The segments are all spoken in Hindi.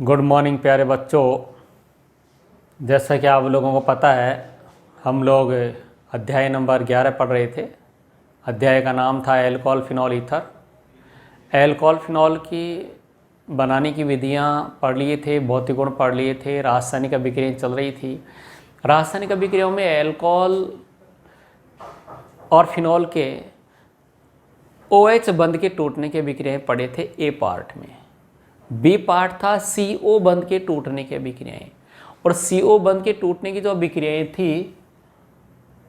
गुड मॉर्निंग प्यारे बच्चों। जैसा कि आप लोगों को पता है, हम लोग अध्याय नंबर 11 पढ़ रहे थे। अध्याय का नाम था alcohol phenol ether. Alcohol phenol की बनाने की विधियां पढ़ लिए थे, भौतिक गुण पढ़ लिए थे, रासायनिक अभिक्रियाएं चल रही थी। रासायनिक अभिक्रियाओं में एल्कोहल और फिनॉल के OH बंध के टूटने की अभिक्रियाएं पढ़े थे ए पार्ट में। बी पार्ट था CO बंध के टूटने की अभिक्रियाएं, और CO बंध के टूटने की जो अभिक्रियाएं थी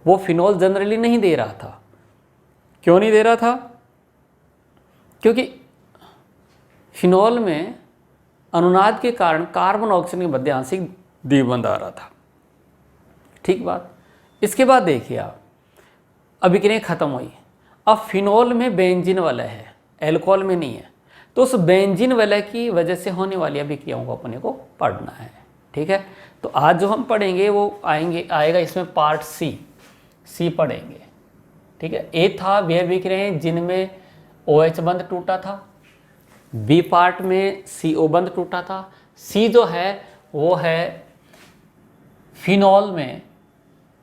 वो फिनॉल जनरली नहीं दे रहा था। क्यों नहीं दे रहा था? क्योंकि फिनॉल में अनुनाद के कारण कार्बन ऑक्सीजन के मध्य आंशिक द्विबंध आ रहा था। ठीक बात। इसके बाद देखिए आप, अभिक्रियाएं खत्म हुई। अब फिनॉल में बेंजीन वलय है, एल्कोहल में नहीं है, तो उस बेंजीन वलय की वजह से होने वाली अभिक्रियाओं को अपने को पढ़ना है। ठीक है, तो आज जो हम पढ़ेंगे वो आएगा इसमें पार्ट सी पढ़ेंगे। ठीक है, ए था वे अभिक्रियाएं जिनमें OH बंध टूटा था। बी पार्ट में CO बंध टूटा था। सी जो है वो है फिनॉल में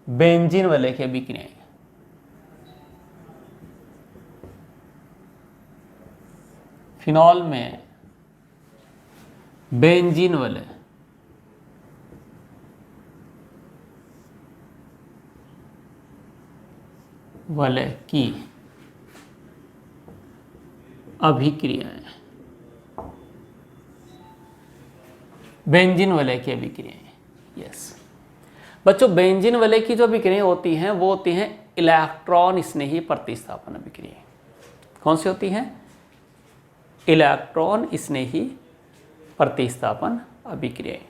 बेंजीन वलय की अभिक्रियाएं। फिनॉल में बेंजीन वलय की अभिक्रियाएं, बेंजीन वलय की अभिक्रियाएं। यस बच्चों, बेंजीन वलय की जो अभिक्रियाएं होती हैं वो होती हैं इलेक्ट्रॉन स्नेही प्रतिस्थापन अभिक्रियाएं। कौन सी होती हैं? इलेक्ट्रॉन स्नेही प्रतिस्थापन अभिक्रियाएं।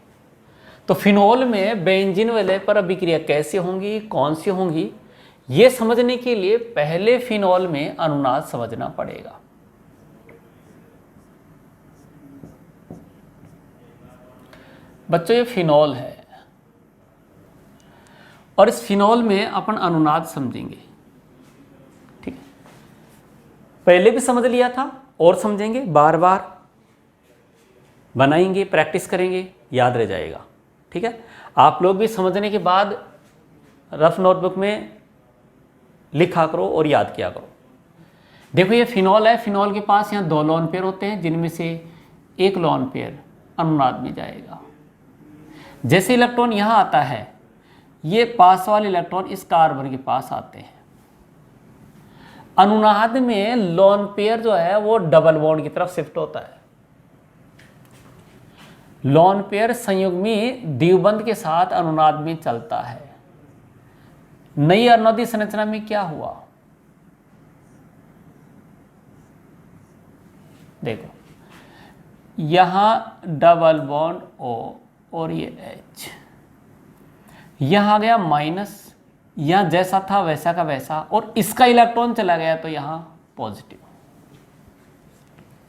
तो फिनॉल में बेंजीन वलय पर अभिक्रिया कैसे होंगी, कौन सी होंगी, ये समझने के लिए पहले फिनॉल में अनुनाद समझना पड़ेगा। बच्चों ये फिनॉल है और इस फिनॉल में अपन अनुनाद समझेंगे। ठीक है, पहले भी समझ लिया था और समझेंगे, बार बार बनाएंगे, प्रैक्टिस करेंगे, याद रह जाएगा। ठीक है, आप लोग भी समझने के बाद रफ नोटबुक में लिखा करो और याद किया करो। देखो ये फिनॉल है, फिनॉल के पास यहाँ 2 लोन पेयर होते हैं जिनमें से एक लोन पेयर अनुनाद में जाएगा। जैसे इलेक्ट्रॉन यहाँ आता है, ये पास वाले इलेक्ट्रॉन इस कार्बन के पास आते हैं। अनुनाद में लोन पेयर जो है वो डबल बॉन्ड की तरफ शिफ्ट होता है। लोन पेयर संयुग्मी द्विबंध के साथ अनुनाद में चलता है। नई अनुनादी संरचना में क्या हुआ? देखो यहां डबल बॉन्ड O और ये H, यहां आ गया माइनस, यहां जैसा था वैसा का वैसा, और इसका इलेक्ट्रॉन चला गया तो यहां पॉजिटिव।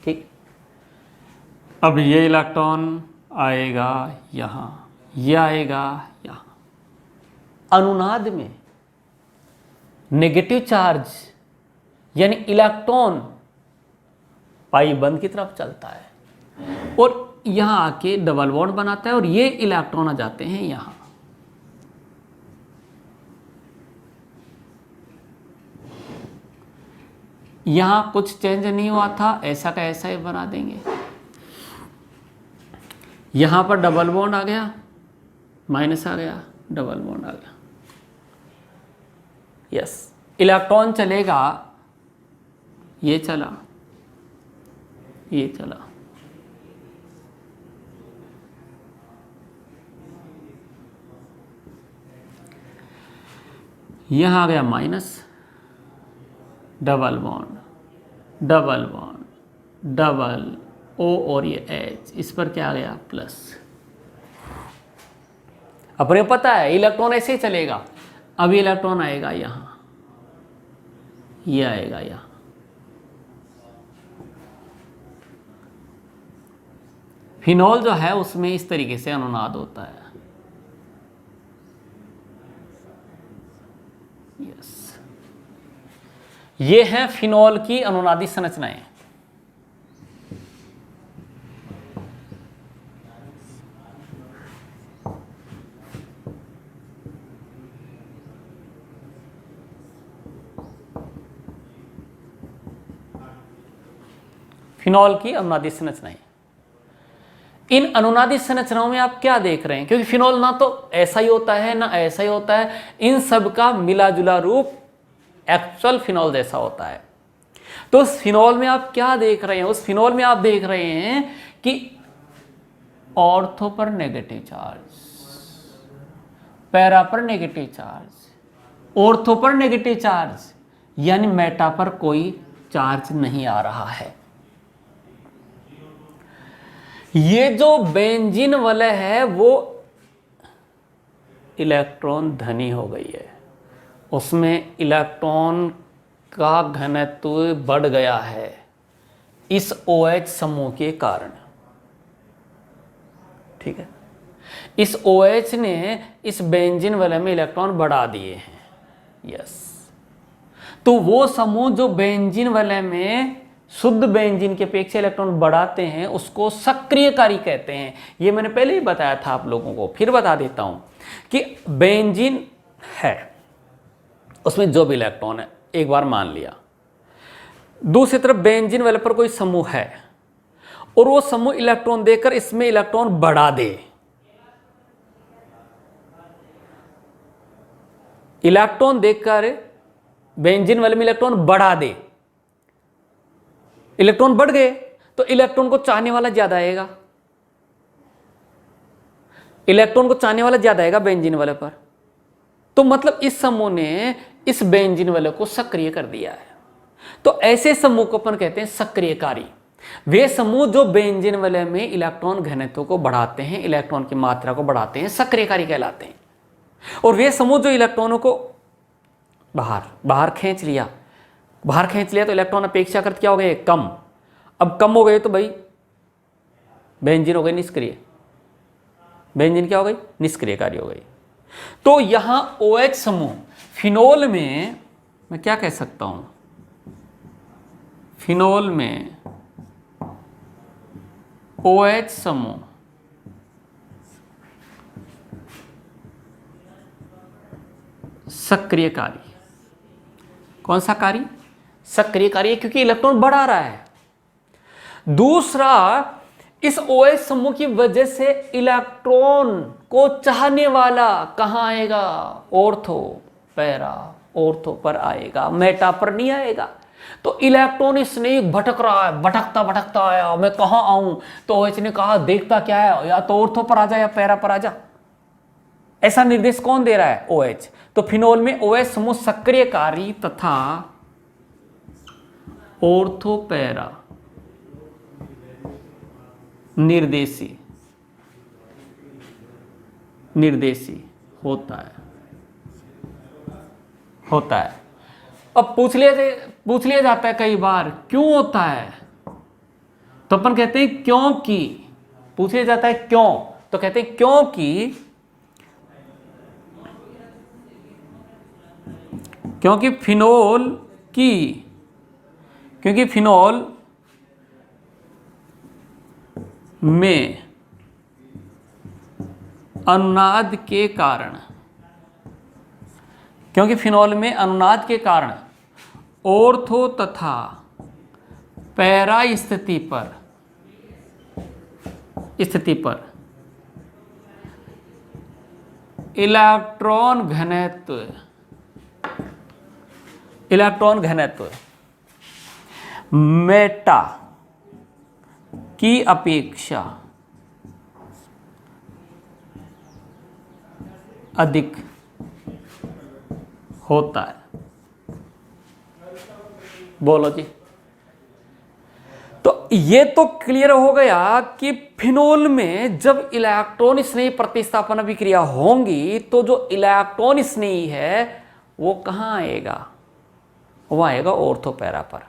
ठीक, अब ये इलेक्ट्रॉन आएगा यहां, ये आएगा यहां। अनुनाद में नेगेटिव चार्ज यानी इलेक्ट्रॉन पाई बंध की तरफ चलता है और यहां आके डबल बॉन्ड बनाता है और ये इलेक्ट्रॉन आ जाते हैं यहां। यहां कुछ चेंज नहीं हुआ था, ऐसा का ऐसा ही बना देंगे। यहां पर डबल बॉन्ड आ गया, माइनस आ गया, डबल बॉन्ड आ गया। यस, इलेक्ट्रॉन चलेगा, ये चला, ये चला, यहां आ गया minus, double bond, double bond, double O और ये H, इस पर क्या आ गया? प्लस। अपने पता है इलेक्ट्रॉन ऐसे ही चलेगा। अब इलेक्ट्रॉन आएगा यहां, ये आएगा यहां। फिनॉल जो है उसमें इस तरीके से अनुनाद होता है। यस, ये है फिनॉल की अनुनादी संरचनाएं। फिनॉल की अनुनादित संरचनाएं। इन अनुनादित संरचनाओं में आप क्या देख रहे हैं, क्योंकि फिनॉल ना तो ऐसा ही होता है ना ऐसा ही होता है, इन सब का मिला जुला रूप एक्चुअल फिनॉल जैसा होता है। तो उस फिनॉल में आप क्या देख रहे हैं, उस फिनॉल में आप देख रहे हैं कि ऑर्थो पर नेगेटिव चार्ज, पैरा पर नेगेटिव चार्ज, ऑर्थो पर नेगेटिव चार्ज, यानी मेटा पर कोई चार्ज नहीं आ रहा है। ये जो बेंजीन वलय है वो इलेक्ट्रॉन धनी हो गई है, उसमें इलेक्ट्रॉन का घनत्व बढ़ गया है इस OH समूह के कारण। ठीक है, इस OH ने इस बेंजीन वलय में इलेक्ट्रॉन बढ़ा दिए हैं। यस, तो वो समूह जो बेंजीन वलय में शुद्ध बेंजीन के अपेक्षा इलेक्ट्रॉन बढ़ाते हैं उसको सक्रियकारी कहते हैं। ये मैंने पहले ही बताया था आप लोगों को, फिर बता देता हूं कि बेंजीन है, उसमें जो भी इलेक्ट्रॉन है, एक बार मान लिया। दूसरी तरफ बेंजीन वलय पर कोई समूह है और वो समूह इलेक्ट्रॉन देकर इसमें इलेक्ट्रॉन बढ़ा दे, इलेक्ट्रॉन देकर बेंजीन वलय में इलेक्ट्रॉन बढ़ा दे, इलेक्ट्रॉन बढ़ गए तो इलेक्ट्रॉन को चाहने वाला ज्यादा आएगा, इलेक्ट्रॉन को चाहने वाला ज्यादा आएगा बेंजीन वलय पर। तो मतलब इस समूह ने इस बेंजीन वलय को सक्रिय कर दिया है। तो ऐसे समूह को अपन कहते हैं सक्रियकारी। वे समूह जो बेंजीन वलय में इलेक्ट्रॉन घनत्व को बढ़ाते हैं, इलेक्ट्रॉन की मात्रा को बढ़ाते हैं, सक्रियकारी कहलाते हैं। और वे समूह जो इलेक्ट्रॉनों को बाहर खींच लिया तो इलेक्ट्रॉन अपेक्षाकृत क्या हो गए, कम। अब कम हो गए तो भाई बेंजीन हो गई निष्क्रिय, बेंजीन क्या हो गई, निष्क्रियकारी हो गई। तो यहां OH समूह फिनोल में, मैं क्या कह सकता हूं, फिनोल में OH समूह सक्रियकारी। कौन सा कार्य, सक्रियकारी, क्योंकि इलेक्ट्रॉन बढ़ा रहा है। दूसरा, इस OH समूह की वजह से इलेक्ट्रॉन को चाहने वाला कहां आएगा, ऑर्थो, पैरा, ऑर्थो पर आएगा, मेटा पर नहीं आएगा। तो इलेक्ट्रॉन स्नेक भटक रहा है, भटकता आया, मैं कहां आऊं, तो OH ने कहा देखता क्या है, या तो ऑर्थो पर आ जा या पैरा पर आ जा। ऐसा निर्देश कौन दे रहा है, OH। तो फिनोल में OH समूह सक्रियकारी तथा ऑर्थो पैरा निर्देशी होता है। अब पूछ लिया जाता है कई बार क्यों होता है, तो अपन कहते हैं क्योंकि, पूछ लिया जाता है क्यों, तो कहते हैं क्योंकि फिनोल में अनुनाद के कारण ऑर्थो तथा पैरा स्थिति पर इलेक्ट्रॉन घनत्व मेटा की अपेक्षा अधिक होता है। बोलो जी। तो ये तो क्लियर हो गया कि फिनोल में जब इलेक्ट्रॉन स्नेही प्रतिस्थापन अभिक्रिया होंगी तो जो इलेक्ट्रॉन स्नेही है वो कहां आएगा, वो आएगा ऑर्थो पैरा पर।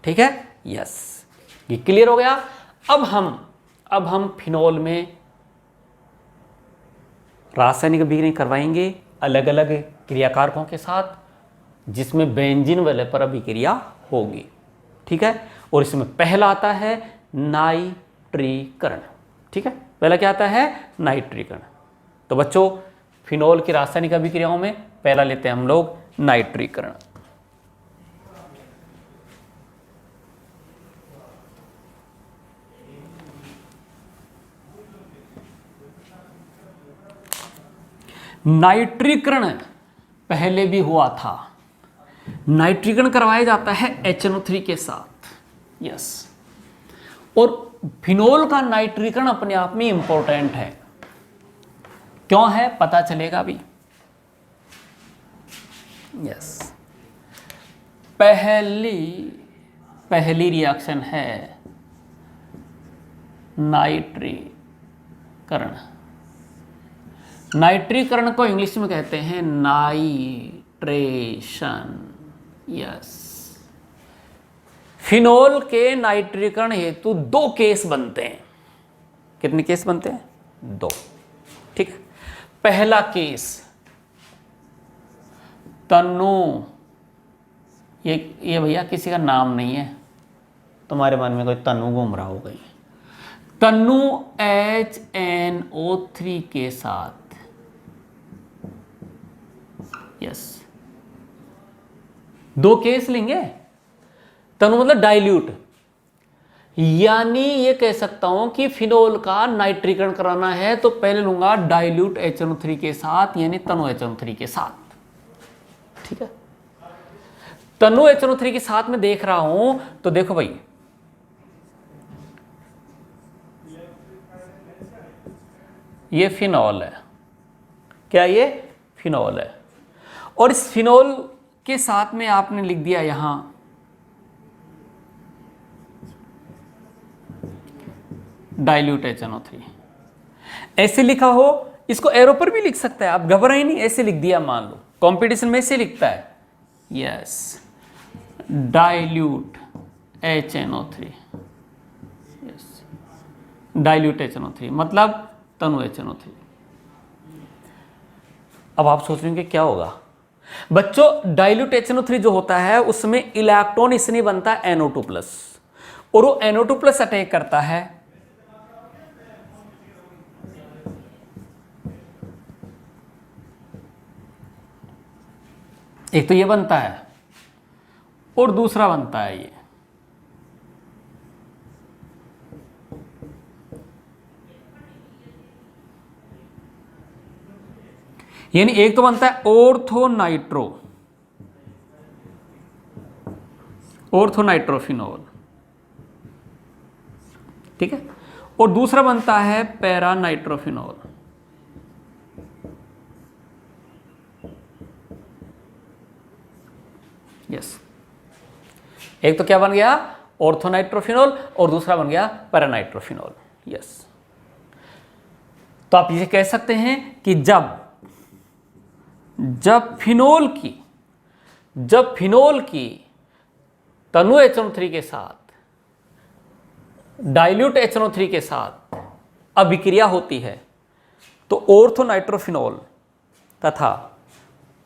ठीक है, यस, ये क्लियर हो गया। अब हम फिनोल में रासायनिक अभिक्रिया करवाएंगे अलग अलग क्रियाकारकों के साथ, जिसमें बेंजीन वलय पर अभिक्रिया होगी। ठीक है, और इसमें पहला आता है नाइट्रीकरण। ठीक है, पहला क्या आता है, नाइट्रीकरण। तो बच्चों फिनोल की रासायनिक अभिक्रियाओं में पहला लेते हैं हम लोग नाइट्रीकरण। नाइट्रीकरण पहले भी हुआ था। नाइट्रीकरण करवाया जाता है HNO3 के साथ, यस। और फिनोल का नाइट्रीकरण अपने आप में इंपॉर्टेंट है। क्यों है पता चलेगा अभी, यस। पहली रिएक्शन है नाइट्रीकरण। नाइट्रीकरण को इंग्लिश में कहते हैं नाइट्रेशन, यस। फिनोल के नाइट्रीकरण हेतु 2 केस बनते हैं। कितने केस बनते हैं? 2, ठीक है। पहला केस तनु, ये भैया किसी का नाम नहीं है, तुम्हारे मन में कोई तनु घूम रहा होगा। तनु HNO3 के साथ, यस। 2 केस लेंगे। तनु मतलब डाइल्यूट, यानी ये कह सकता हूं कि फिनोल का नाइट्रीकरण कराना है तो पहले लूंगा डाइल्यूट HNO3 के साथ, यानी तनु HNO3 के साथ, ठीक है। तनु HNO3 के साथ में देख रहा हूं तो देखो भाई, ये फिनोल है। क्या ये फिनोल है? और इस फिनोल के साथ में आपने लिख दिया यहां डाइल्यूट HNO3। ऐसे लिखा हो, इसको एरो पर भी लिख सकता है, आप घबराए नहीं, ऐसे लिख दिया। मान लो कंपटीशन में ऐसे लिखता है, yes, dilute HNO3, yes, dilute HNO3 मतलब तनु HNO3। अब आप सोच रहे हैं कि क्या होगा बच्चों? डाइल्यूट HNO3 जो होता है उसमें इलेक्ट्रॉन इसलिए बनता है NO2+, और वो NO2+ अटैक करता है एक तो ये बनता है और दूसरा बनता है ये, यानी एक तो बनता है ऑर्थोनाइट्रोफिनोल, ठीक है, और दूसरा बनता है पैरानाइट्रोफिनोल। यस, एक तो क्या बन गया? ऑर्थोनाइट्रोफिनोल, और दूसरा बन गया पैरानाइट्रोफिनोल। यस, तो आप ये कह सकते हैं कि जब फिनोल की तनु HNO3 के साथ डाइल्यूट HNO3 के साथ अभिक्रिया होती है तो ऑर्थोनाइट्रोफिनोल तथा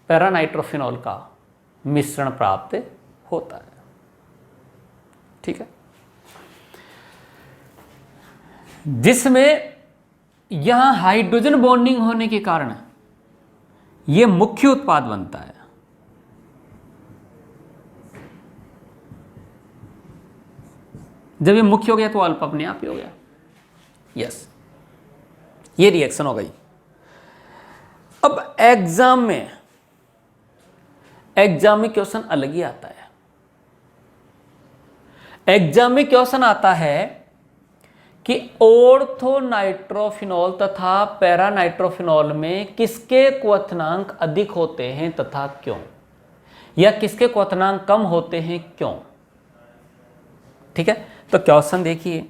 पैरानाइट्रोफिनोल का मिश्रण प्राप्त होता है, ठीक है, जिसमें यहां हाइड्रोजन बॉन्डिंग होने के कारण यह मुख्य उत्पाद बनता है। जब ये मुख्य हो गया तो अल्प अपने आप ही हो गया। यस, ये रिएक्शन हो गई। अब एग्जाम में क्वेश्चन अलग ही आता है। एग्जाम में क्वेश्चन आता है कि ऑर्थोनाइट्रोफिनोल तथा पैरानाइट्रोफिनोल में किसके क्वथनांक अधिक होते हैं तथा क्यों, या किसके क्वथनांक कम होते हैं क्यों, ठीक है। तो क्वेश्चन देखिए,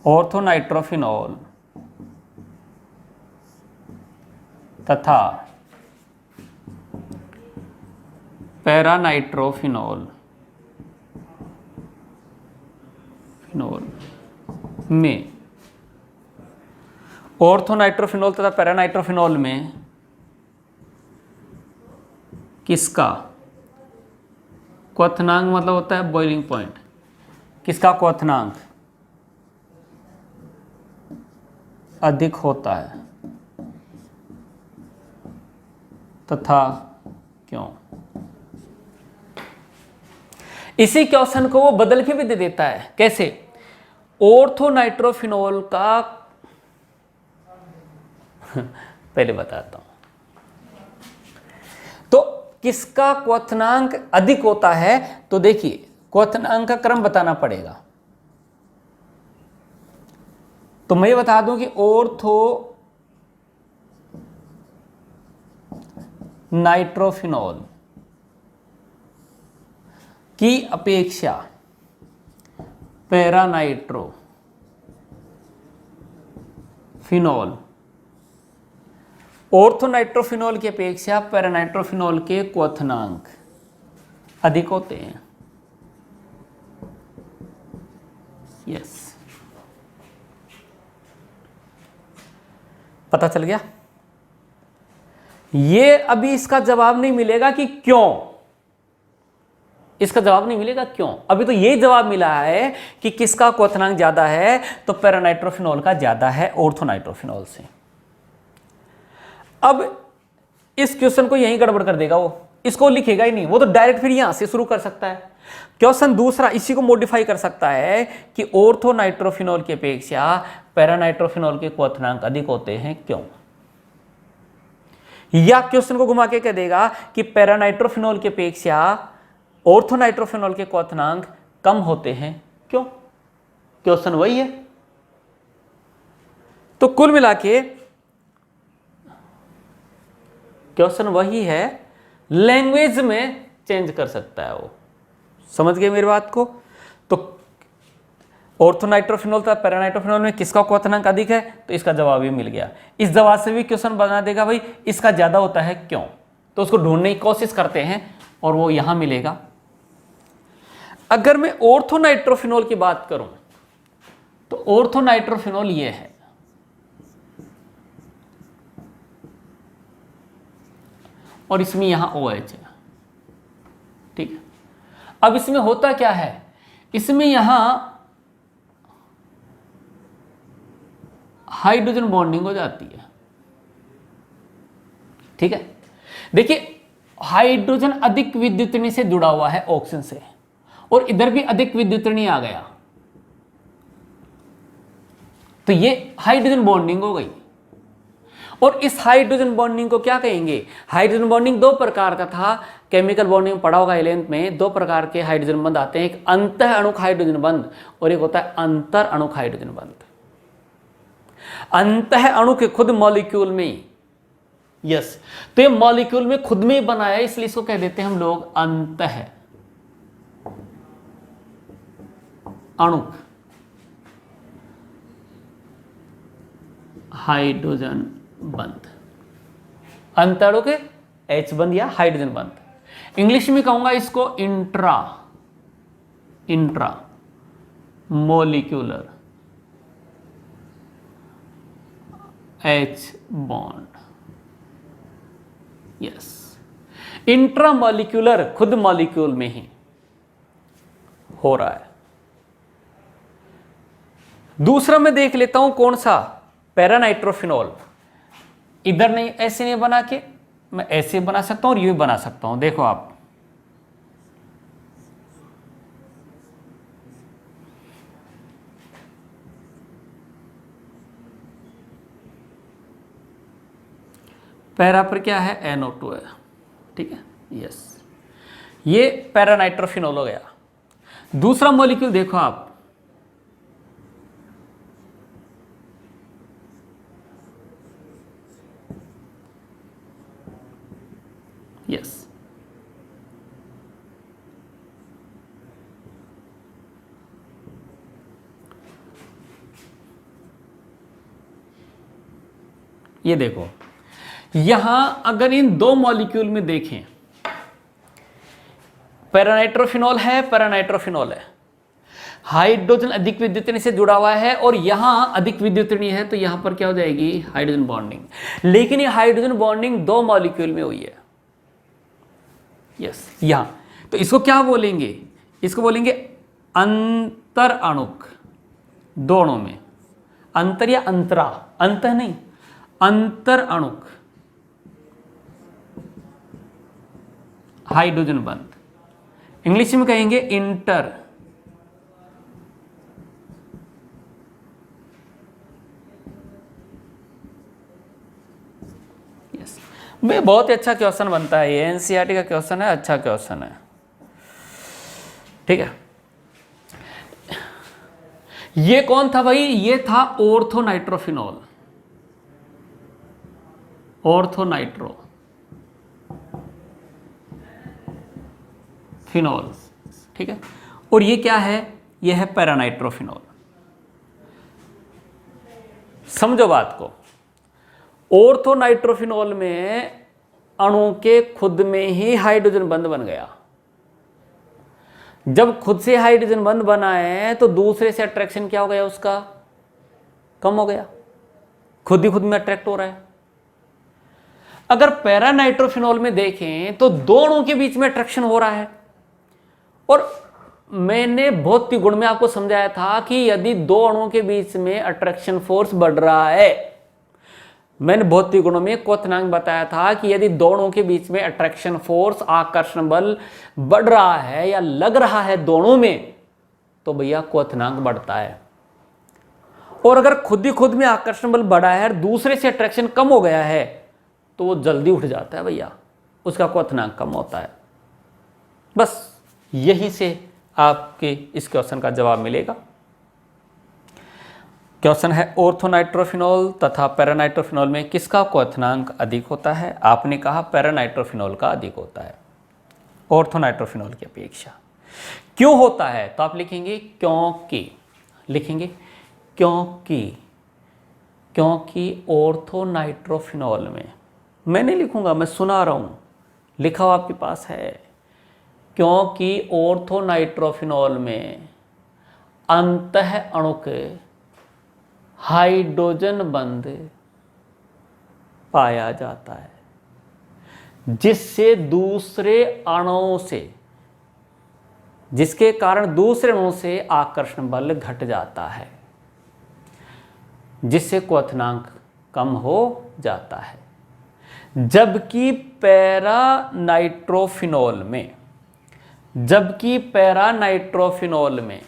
ऑर्थोनाइट्रोफिनोल तथा पैरानाइट्रोफिनोल में, ऑर्थोनाइट्रोफिनोल तथा पैरानाइट्रोफिनोल में किसका क्वथनांक, मतलब होता है बॉइलिंग पॉइंट, किसका क्वथनांक अधिक होता है तथा क्यों। इसी क्वेश्चन को वो बदल के भी दे देता है। कैसे? ऑर्थोनाइट्रोफिनॉल का पहले बताता हूं। तो किसका क्वथनांक अधिक होता है? तो देखिए, क्वथनांक का क्रम बताना पड़ेगा। तो मैं बता दूं कि ऑर्थो नाइट्रोफिनॉल की अपेक्षा पैरानाइट्रोफिनॉल, ऑर्थोनाइट्रोफिनॉल की अपेक्षा पैरानाइट्रोफिनॉल के क्वथनांक अधिक होते हैं। यस, पता चल गया? ये अभी इसका जवाब नहीं मिलेगा कि क्यों, इसका जवाब नहीं मिलेगा क्यों। अभी तो ये जवाब मिला है कि किसका क्वथनांक ज्यादा है, तो पैरानाइट्रोफिनॉल का ज्यादा है ऑर्थोनाइट्रोफिनॉल से। अब इस क्वेश्चन को यहीं गड़बड़ कर देगा वो, इसको लिखेगा ही नहीं, वो तो डायरेक्ट फिर यहां से शुरू कर सकता है। क्वेश्चन दूसरा इसी को मॉडिफाई कर सकता है कि ऑर्थोनाइट्रोफिनॉल की अपेक्षा पैरानाइट्रोफिनॉल के क्वथनांक अधिक होते हैं, क्यों? या क्वेश्चन को घुमा के कह देगा कि पैरानाइट्रोफिनॉल की अपेक्षा ऑर्थोनाइट्रोफिनॉल के क्वथनांक कम होते हैं, क्यों? क्वेश्चन वही है। तो कुल मिला के क्वेश्चन वही है, लैंग्वेज में चेंज कर सकता है वो। समझ गए मेरी बात को? तो ऑर्थोनाइट्रोफिनॉल तथा पैरानाइट्रोफिनॉल में किसका क्वथनांक अधिक है, तो इसका जवाब ही मिल गया। इस जवाब से भी क्वेश्चन बना देगा भाई इसका ज्यादा होता है क्यों, तो उसको ढूंढने की कोशिश करते हैं और वो यहां मिलेगा। अगर मैं ऑर्थोनाइट्रोफिनॉल की बात करूं तो ऑर्थोनाइट्रोफिनॉल ये है, और इसमें यहां OH है, ठीक है। अब इसमें होता क्या है, इसमें यहां हाइड्रोजन बॉन्डिंग हो जाती है, ठीक है। देखिए, हाइड्रोजन अधिक विद्युतनी से जुड़ा हुआ है ऑक्सीजन से, और इधर भी अधिक विद्युतनी आ गया, तो ये हाइड्रोजन बॉन्डिंग हो गई। और इस हाइड्रोजन बॉन्डिंग को क्या कहेंगे? हाइड्रोजन बॉन्डिंग दो प्रकार का था, केमिकल बॉन्डिंग पढ़ा होगा 11th में। दो प्रकार के हाइड्रोजन बंध आते हैं, एक अंतः अणुक हाइड्रोजन बंध और एक होता है अंतर अणुक हाइड्रोजन बंध। अंतः अणु के खुद मॉलिक्यूल में, यस, तो ये मॉलिक्यूल में खुद में बनाया है, इसलिए इसको कह देते हैं हम लोग अंतः अणुक हाइड्रोजन बंध, अंतरणु के H बंध या हाइड्रोजन बंध। इंग्लिश में कहूंगा इसको intra molecular H bond, yes, intra molecular, खुद मॉलिक्यूल में ही हो रहा है। दूसरा मैं देख लेता हूं कौन सा, पैरानाइट्रोफिनॉल। इधर नहीं, ऐसे नहीं बना के मैं ऐसे बना सकता हूं और ये बना सकता हूं। देखो आप, पैरा पर क्या है, NO2 है, ठीक है, यस, ये पैरानाइट्रोफिनॉल हो गया। दूसरा मॉलिक्यूल देखो आप, यस, ये देखो, यहां अगर इन दो मॉलिक्यूल में देखें, पैरानाइट्रोफिनॉल है, पैरानाइट्रोफिनॉल है, हाइड्रोजन अधिक विद्युतनी से जुड़ा हुआ है और यहां अधिक विद्युतनी है, तो यहां पर क्या हो जाएगी, हाइड्रोजन बॉन्डिंग। लेकिन ये हाइड्रोजन बॉन्डिंग दो मॉलिक्यूल में हुई है, यस, यहां, तो इसको क्या बोलेंगे, इसको बोलेंगे अंतर अणुक, दोनों में, अंतर या अंतरा, अंत नहीं, अंतर अणुक हाइड्रोजन बंध। इंग्लिश में कहेंगे इंटर भाई बहुत ही अच्छा क्वेश्चन बनता है, ये एनसीईआरटी का क्वेश्चन है, अच्छा क्वेश्चन है। ठीक है, ये कौन था भाई? ये था ऑर्थोनाइट्रोफिनॉल, ऑर्थोनाइट्रो फिनॉल। ठीक है, और ये क्या है? ये है पैरानाइट्रोफिनॉल। समझो बात को, ऑर्थोनाइट्रोफिनॉल में अणु के खुद में ही हाइड्रोजन बंध बन गया। जब खुद से हाइड्रोजन बंध बना है तो दूसरे से अट्रैक्शन क्या हो गया? उसका कम हो गया, खुद ही खुद में अट्रैक्ट हो रहा है। अगर पैरानाइट्रोफिनॉल में देखें तो दो अणुओं के बीच में अट्रैक्शन हो रहा है। और मैंने भौतिक गुण में आपको समझाया था कि यदि दो अणुओं के बीच में अट्रैक्शन फोर्स बढ़ रहा है, मैंने भौतिक गुणों में क्वथनांक बताया था कि यदि दो अणुओं के बीच में अट्रैक्शन फोर्स, आकर्षण बल बढ़ रहा है या लग रहा है दोनों में, तो भैया क्वथनांक बढ़ता है। और अगर खुद ही खुद में आकर्षण बल बढ़ा है और दूसरे से अट्रैक्शन कम हो गया है तो वो जल्दी उठ जाता है भैया, उसका क्वथनांक कम होता है। बस यहीं से आपके इस क्वेश्चन का जवाब मिलेगा। क्वेश्चन है ऑर्थोनाइट्रोफिनॉल तथा पैरानाइट्रोफिनॉल में किसका क्वथनांक अधिक होता है? आपने कहा पैरानाइट्रोफिनॉल का अधिक होता है ऑर्थोनाइट्रोफिनॉल की अपेक्षा। क्यों होता है? तो आप लिखेंगे क्योंकि, लिखेंगे क्योंकि ऑर्थोनाइट्रोफिनॉल में, मैं नहीं लिखूंगा, मैं सुना रहा हूं, लिखा हुआ आपके पास है, क्योंकि ऑर्थोनाइट्रोफिनॉल में अंतः अणुक हाइड्रोजन बंध पाया जाता है, जिससे दूसरे अणुओं से, जिसके कारण दूसरे अणुओं से आकर्षण बल घट जाता है, जिससे क्वथनांक कम हो जाता है। जबकि पैरानाइट्रोफिनॉल में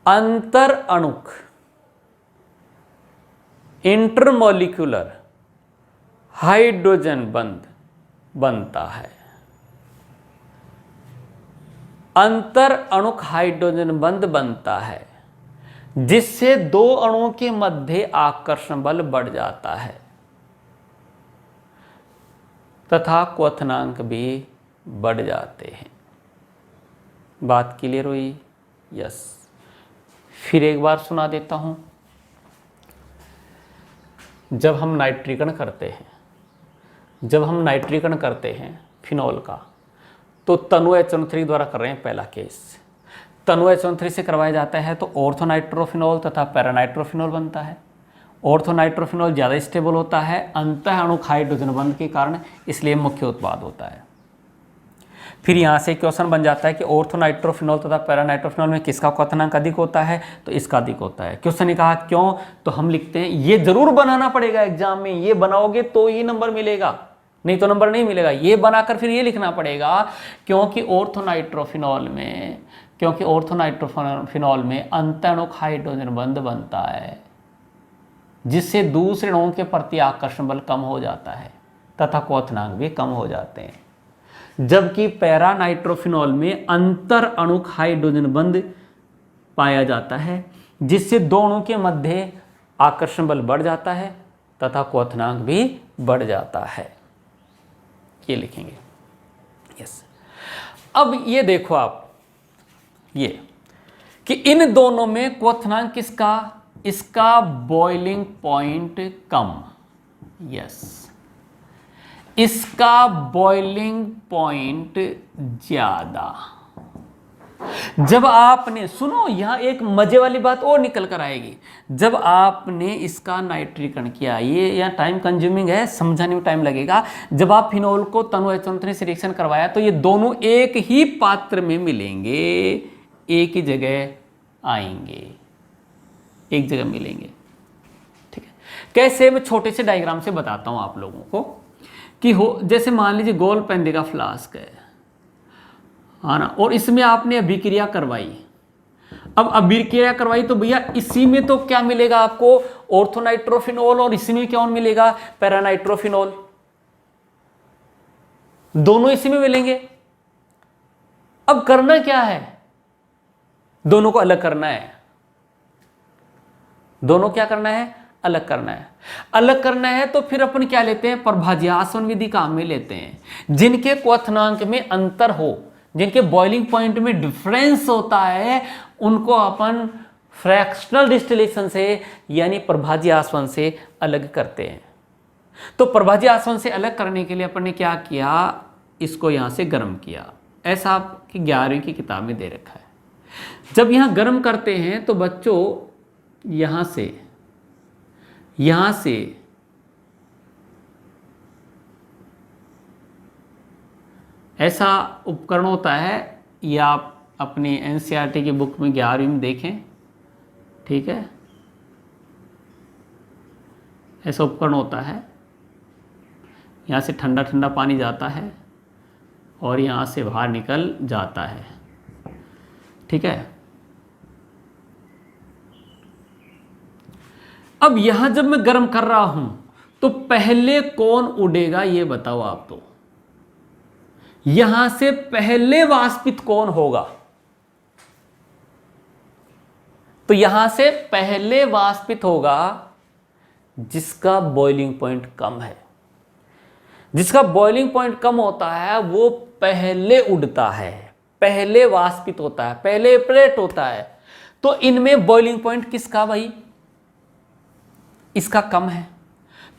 अंतर अणुक इंटरमॉलिक्यूलर हाइड्रोजन बंध बनता है, अंतर अणुक हाइड्रोजन बंध बनता है, जिससे दो अणुओं के मध्य आकर्षण बल बढ़ जाता है तथा क्वथनांक भी बढ़ जाते हैं। बात क्लियर हुई? यस। फिर एक बार सुना देता हूं। जब हम नाइट्रीकरण करते हैं फिनॉल का, तो तनु HNO3 द्वारा कर रहे हैं पहला केस। तनु HNO3 से करवाया जाता है तो ऑर्थोनाइट्रोफिनॉल तथा पैरानाइट्रोफिनॉल बनता है। ऑर्थोनाइट्रोफिनॉल ज़्यादा स्टेबल होता है अंतः अणुक हाइड्रोजन बंध के कारण, इसलिए मुख्य उत्पाद होता है। फिर यहाँ से क्वेश्चन बन जाता है कि ऑर्थोनाइट्रोफिनॉल तथा पैरानाइट्रोफिनॉल में किसका क्वथनांक अधिक होता है? तो इसका अधिक होता है। क्वेश्चन ने कहा क्यों? तो हम लिखते हैं, ये जरूर बनाना पड़ेगा एग्जाम में, ये बनाओगे तो ही नंबर मिलेगा, नहीं तो नंबर नहीं मिलेगा। ये बनाकर फिर ये लिखना पड़ेगा क्योंकि ऑर्थोनाइट्रोफिनॉल में अंतः अणुक हाइड्रोजन बंध बनता है, जिससे दूसरे अणुओं के प्रति आकर्षण बल कम हो जाता है तथा क्वथनांक भी कम हो जाते हैं। जबकि पैरानाइट्रोफिनॉल में अंतर अणुक हाइड्रोजन बंध पाया जाता है, जिससे दो अणुओं के मध्य आकर्षण बल बढ़ जाता है तथा क्वथनांक भी बढ़ जाता है। ये लिखेंगे। यस। अब ये देखो आप, ये कि इन दोनों में क्वथनांक किसका? इसका बॉइलिंग पॉइंट कम। यस, इसका बॉइलिंग पॉइंट ज्यादा। जब आपने, सुनो यहां एक मजे वाली बात और निकल कर आएगी, जब आपने इसका नाइट्रीकरण किया, ये यहाँ टाइम कंज्यूमिंग है, समझाने में टाइम लगेगा। जब आप फिनॉल को तनु HNO3 से रिएक्शन करवाया तो ये दोनों एक ही पात्र में मिलेंगे, एक ही जगह आएंगे, एक जगह मिलेंगे। ठीक है, कैसे? मैं छोटे से डायग्राम से बताता हूं आप लोगों को कि हो, जैसे मान लीजिए गोल पेंदे का फ्लास्क है ना, और इसमें आपने अभिक्रिया करवाई। अब अभिक्रिया करवाई तो भैया इसी में तो क्या मिलेगा आपको? ऑर्थोनाइट्रोफिनॉल, और इसी में क्या मिलेगा? पैरानाइट्रोफिनॉल। दोनों इसी में मिलेंगे। अब करना क्या है, दोनों को अलग करना है। दोनों क्या करना है, अलग करना है। अलग करना है तो फिर अपन क्या लेते हैं, प्रभाज्यासन विधि काम में लेते हैं। जिनके क्वथनांक में अंतर हो, जिनके बॉइलिंग पॉइंट में डिफरेंस होता है, उनको अपन फ्रैक्शनल डिस्टिलेशन से यानी प्रभाज्यासन से अलग करते हैं। तो प्रभाज्यासन से अलग करने के लिए अपन ने क्या किया, इसको यहां से गर्म किया। ऐसा आपकी 11वीं की किताब में दे रखा है। जब यहां गर्म करते हैं तो बच्चों यहां से ऐसा उपकरण होता है, या आप अपनी एनसीईआरटी की बुक में 11वीं में देखें, ठीक है। ऐसा उपकरण होता है, यहाँ से ठंडा ठंडा पानी जाता है और यहाँ से बाहर निकल जाता है, ठीक है। अब यहां जब मैं गर्म कर रहा हूं तो पहले कौन उड़ेगा ये बताओ आप। तो यहां से पहले वाष्पित कौन होगा, तो यहां से पहले वाष्पित होगा जिसका बॉइलिंग पॉइंट कम है। जिसका बॉइलिंग पॉइंट कम होता है वो पहले उड़ता है, पहले वाष्पित होता है, पहले इवेपोरेट होता है। तो इनमें बॉइलिंग पॉइंट किसका भाई, इसका कम है।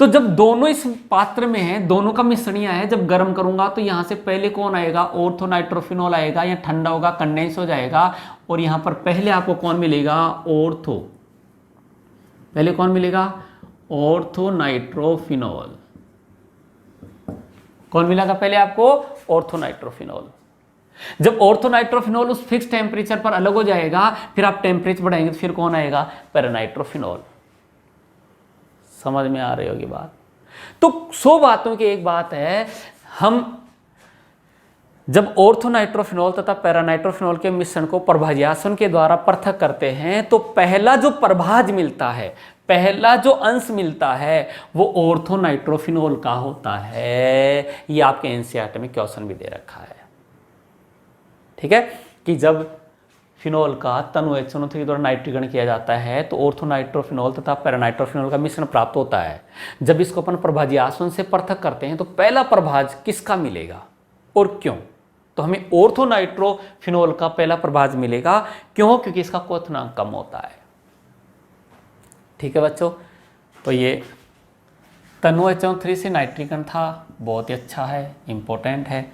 तो जब दोनों इस पात्र में है, दोनों का मिश्रणीय है, जब गर्म करूंगा तो यहां से पहले कौन आएगा, ऑर्थो नाइट्रोफिनॉल आएगा। यहां ठंडा होगा, कंडेंस हो जाएगा, और यहां पर पहले आपको कौन मिलेगा, ऑर्थो। पहले कौन मिलेगा, ऑर्थो नाइट्रोफिनॉल। कौन मिलेगा पहले आपको, ऑर्थो नाइट्रोफिनॉल। जब ऑर्थो नाइट्रोफिनॉल उस फिक्स टेम्परेचर पर अलग हो जाएगा, फिर आप टेम्परेचर बढ़ाएंगे तो फिर कौन आएगा, पैरानाइट्रोफिनॉल। समझ में आ रही होगी बात। तो 100 बातों की एक बात है, हम जब ऑर्थोनाइट्रोफिनॉल तथा पैरानाइट्रोफिनॉल के मिश्रण को प्रभाज्यासन के द्वारा पृथक करते हैं तो पहला जो प्रभाज मिलता है, पहला जो अंश मिलता है, वो ऑर्थोनाइट्रोफिनॉल का होता है। ये आपके एनसीईआरटी में क्वेश्चन भी दे रखा है, ठीक है, कि जब फिनॉल का तनु HNO3 के द्वारा नाइट्रीकरण किया जाता है तो ऑर्थोनाइट्रोफिनॉल तथा पैरानाइट्रोफिनॉल का मिश्रण प्राप्त होता है। जब इसको अपन प्रभाज्यासन से पृथक करते हैं तो पहला प्रभाज किसका मिलेगा और क्यों, तो हमें ऑर्थोनाइट्रोफिनॉल का पहला प्रभाज मिलेगा। क्यों, क्योंकि इसका क्वथनांक कम होता है, ठीक है बच्चों। तो ये तनु HNO3 से नाइट्रीकरण था, बहुत ही अच्छा है, इम्पोर्टेंट है।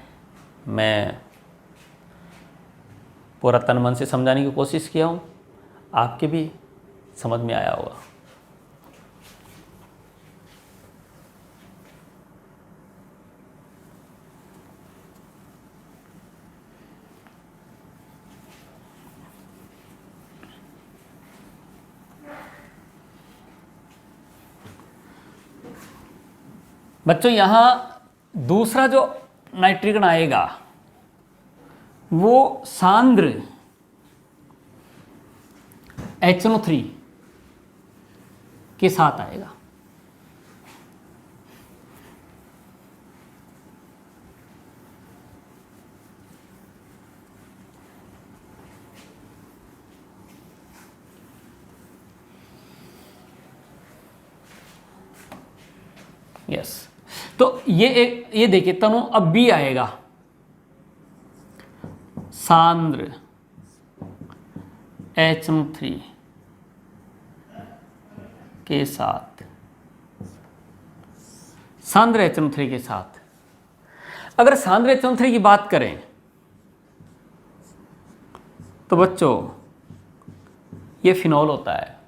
मैं पूरा तन मन से समझाने की कोशिश किया हूँ, आपके भी समझ में आया होगा। बच्चों यहाँ दूसरा जो नाइट्रीकरण आएगा वो सांद्र HNO3 के साथ आएगा। यस, तो ये देखिए तनु अब B आएगा, सांद्र HNO3 के साथ, सांद्र HNO3 के साथ। अगर सांद्र HNO3 की बात करें तो बच्चों ये फिनॉल होता है।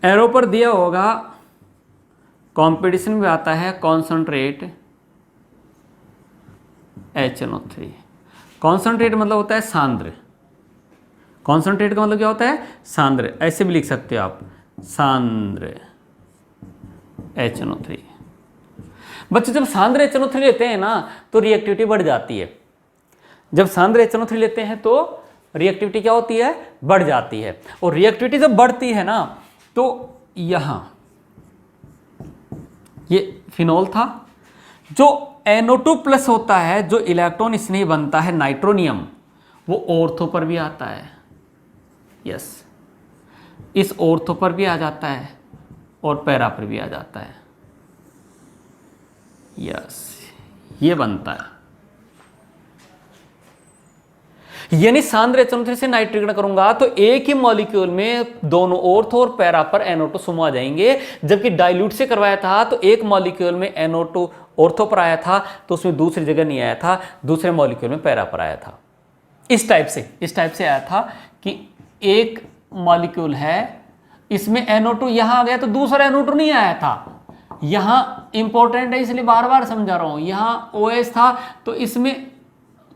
एरो पर दिया होगा, कंपटीशन में आता है कॉन्सनट्रेट HNO3। कॉन्सनट्रेट मतलब होता है सांद्र, कॉन्सनट्रेट का मतलब क्या होता है, सांद्र। ऐसे भी लिख सकते हो आप, सांद्र HNO3। बच्चों जब सांद्र HNO3 लेते हैं ना तो रिएक्टिविटी बढ़ जाती है। जब सांद्र HNO3 लेते हैं तो रिएक्टिविटी क्या होती है, बढ़ जाती है। और रिएक्टिविटी जब बढ़ती है ना तो यहाँ ये फिनॉल था, जो NO2 प्लस होता है, जो इलेक्ट्रॉन इसने बनता है नाइट्रोनियम, वो ऑर्थो पर भी आता है। यस, इस ऑर्थो पर भी आ जाता है और पैरा पर भी आ जाता है। यस, ये बनता है। यानी सांद्र HNO3 से नाइट्रीकरण करूंगा तो एक ही मॉलिक्यूल में दोनों ऑर्थो और पैरा पर NO2 समूह आ जाएंगे। जबकि डाइल्यूट से करवाया था तो एक मॉलिक्यूल में NO2 ऑर्थो पर आया था तो उसमें दूसरी जगह नहीं आया था, दूसरे मॉलिक्यूल में पैरा पर आया था। इस टाइप से आया था कि एक मॉलिक्यूल है, इसमें NO2 यहां आ गया तो दूसरा NO2 नहीं आया था। यहां इंपॉर्टेंट है इसलिए बार बार समझा रहा हूं, यहां OH था तो इसमें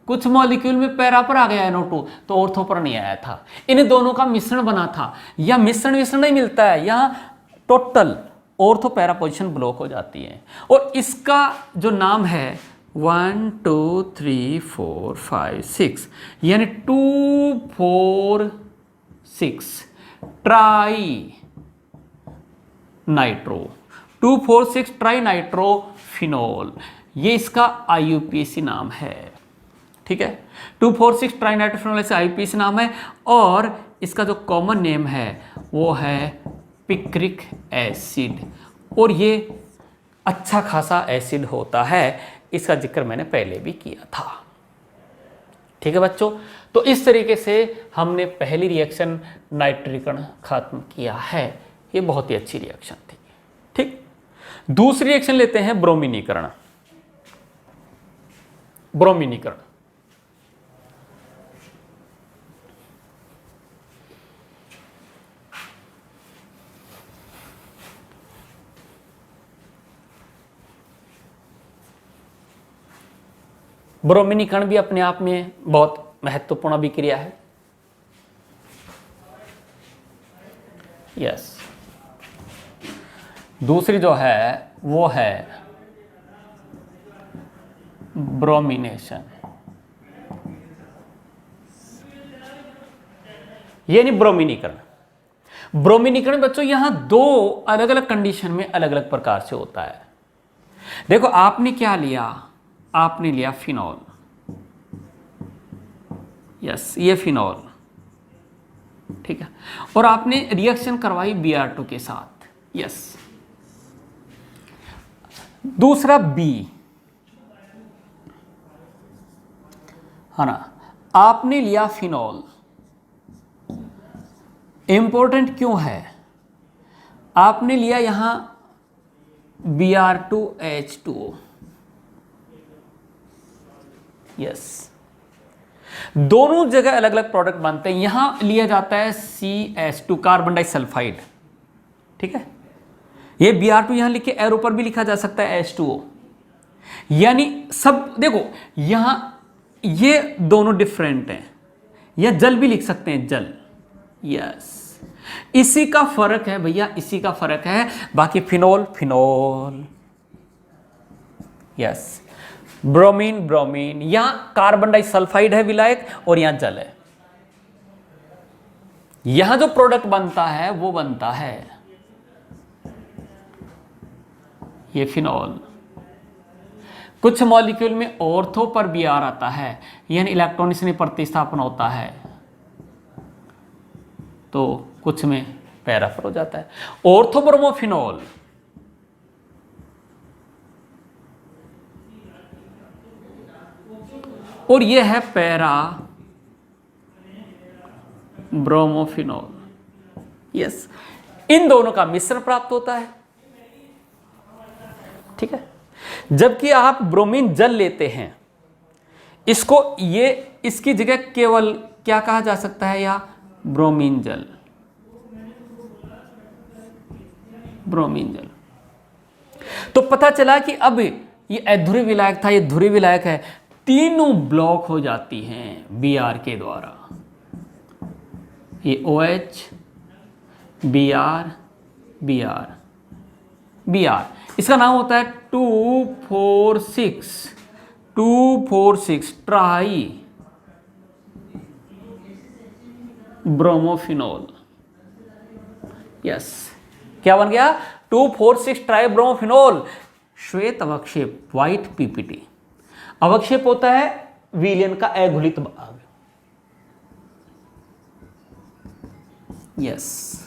कुछ मॉलिक्यूल में पैरा पर आ गया NO2 तो ऑर्थो पर नहीं आया था। इन दोनों का मिश्रण बना था। यह मिश्रण नहीं मिलता है, यहां total ortho para position block हो जाती है। और इसका जो नाम है 1 2 3 4 5 6 यानी 2 4 6 ट्राई नाइट्रो, 2,4,6 ट्राई नाइट्रोफिनोल, ये इसका IUPAC नाम है। ठीक है, 2,4,6 ट्राई नाइट्रोफिनोल इसका IUPAC नाम है। और इसका जो कॉमन नेम है वो है पिक्रिक एसिड, और ये अच्छा खासा एसिड होता है, इसका जिक्र मैंने पहले भी किया था। ठीक है बच्चों, तो इस तरीके से हमने पहली रिएक्शन नाइट्रीकरण खत्म किया है। ये बहुत ही अच्छी रिएक्शन थी। ठीक, दूसरी रिएक्शन लेते हैं ब्रोमीनीकरण। ब्रोमीनीकरण ब्रोमीनीकरण भी अपने आप में बहुत महत्वपूर्ण अभिक्रिया है। यस, दूसरी जो है वो है ब्रोमिनेशन, यानी ब्रोमीनीकरण। ब्रोमीनीकरण बच्चों यहां दो अलग अलग कंडीशन में अलग अलग प्रकार से होता है। देखो, आपने क्या लिया, आपने लिया फिनॉल। यस, ये फिनॉल, ठीक है, और आपने रिएक्शन करवाई Br2 के साथ। यस, दूसरा B है ना, आपने लिया फिनॉल। इंपॉर्टेंट क्यों है, आपने लिया यहां Br2H2O। यस, दोनों जगह अलग अलग प्रोडक्ट बनते हैं। यहां लिया जाता है CS2 कार्बन डाइसल्फाइड। ठीक है, ये Br2 यहां लिख के एरो पर भी लिखा जा सकता है H2O। यानी सब देखो, यहां ये दोनों डिफरेंट हैं, या जल भी लिख सकते हैं, जल। यस, इसी का फर्क है भैया, इसी का फर्क है। बाकी phenol phenol, yes, bromine bromine, यहां कार्बन डाइसल्फाइड है विलायक और यहां जल है। यहां जो प्रोडक्ट बनता है वो बनता है ये फिनॉल। कुछ मॉलिक्यूल में ऑर्थो पर Br आता है, यानी इलेक्ट्रॉन इसमें प्रतिस्थापन होता है, तो कुछ में पैरा पर हो जाता है। ऑर्थोब्रोमोफिनॉल, और यह है पैरा ब्रोमोफिनॉल। यस, इन दोनों का मिश्रण प्राप्त होता है। ठीक है, जबकि आप ब्रोमीन जल लेते हैं, इसको ये इसकी जगह केवल क्या कहा जा सकता है, या ब्रोमीन जल, ब्रोमीन जल। तो पता चला कि अब ये अधूरी विलायक था, ये धुरी विलायक है, तीनों ब्लॉक हो जाती हैं Br के द्वारा। ये OH, Br, Br, Br, इसका नाम होता है 2,4,6 ट्राई ब्रोमोफिनॉल। यस, क्या बन गया, 2,4,6 ट्राई ब्रोमोफिनॉल। श्वेत अवक्षेप, व्हाइट पीपीटी। अवक्षेप होता है विलयन का अघुलित भाग। यस,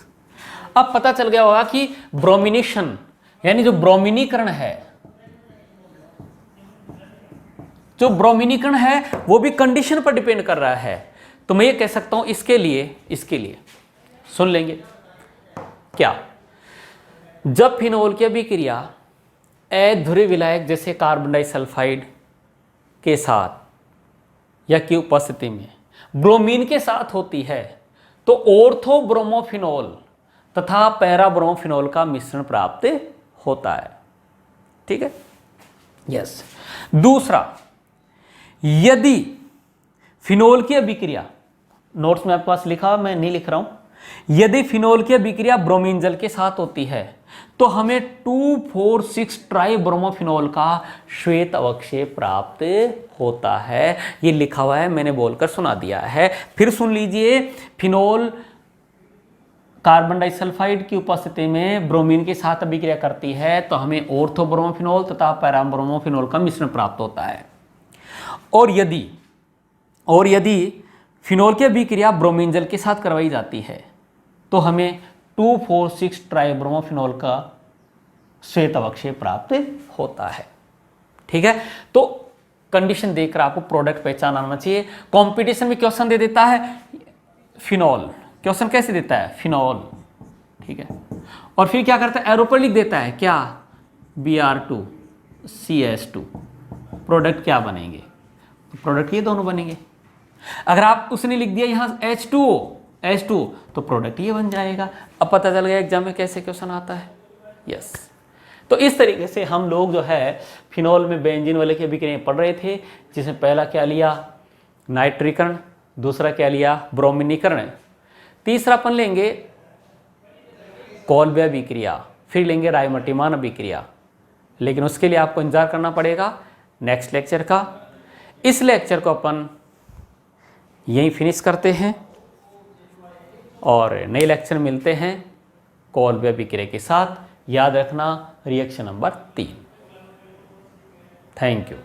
अब पता चल गया होगा कि ब्रोमिनेशन यानी जो ब्रोमिनीकरण है, जो ब्रोमिनीकरण है वो भी कंडीशन पर डिपेंड कर रहा है। तो मैं ये कह सकता हूं इसके लिए सुन लेंगे क्या, जब फिनोल की अभिक्रिया अध्रुवीय विलायक जैसे कार्बन डाइसल्फाइड के साथ या की उपस्थिति में ब्रोमीन के साथ होती है तो ऑर्थो ब्रोमोफिनोल तथा पैरा ब्रोमोफिनोल का मिश्रण प्राप्त होता है। ठीक है, यस। दूसरा, यदि फिनोल की अभिक्रिया, नोट्स में आपके पास लिखा, मैं नहीं लिख रहा हूं, यदि फिनोल की अभिक्रिया ब्रोमीन जल के साथ होती है तो हमें 2,4,6 ट्राई ब्रोमोफिनोल का श्वेत अवक्षेप प्राप्त होता है। ये लिखा हुआ है, मैंने बोलकर सुना दिया है। फिर सुन लीजिए, फिनोल कार्बन डाइसल्फाइड की उपस्थिति में ब्रोमीन के साथ अभिक्रिया करती है तो हमें ऑर्थो ब्रोमोफिनोल तथा पैरा ब्रोमोफिनोल का मिश्रण प्राप्त होता है। और यदि फिनोल की अभिक्रिया ब्रोमीन जल के साथ करवाई जाती है तो हमें 2,4,6 ट्राइब्रोमोफिनोल का श्वेत अवक्षेप प्राप्त होता है। ठीक है, तो कंडीशन देखकर आपको प्रोडक्ट पहचान आना चाहिए। कंपटीशन में क्वेश्चन दे देता है फिनोल, क्वेश्चन कैसे देता है, फिनोल। ठीक है, और फिर क्या करता है, एरो पर लिख देता है क्या, Br2CS2। प्रोडक्ट क्या बनेंगे, तो प्रोडक्ट ये दोनों बनेंगे। अगर आप उसने लिख दिया यहाँ H2O तो प्रोडक्ट ये बन जाएगा। अब पता चल गया एग्जाम में कैसे क्वेश्चन आता है। यस, तो इस तरीके से हम लोग जो है फिनोल में बेंजीन वाले की अभिक्रिया पढ़ रहे थे, जिसमें पहला क्या लिया, नाइट्रीकरण, दूसरा क्या लिया, ब्रोमिनीकरण, तीसरा अपन लेंगे कोलबे अभिक्रिया, फिर लेंगे रायमर्टिमान अभिक्रिया। लेकिन उसके लिए आपको इंतजार करना पड़ेगा नेक्स्ट लेक्चर का। इस लेक्चर को अपन यहीं फिनिश करते हैं और नए लेक्चर मिलते हैं कोलबे अभिक्रिया के साथ। याद रखना रिएक्शन नंबर 3। Thank you.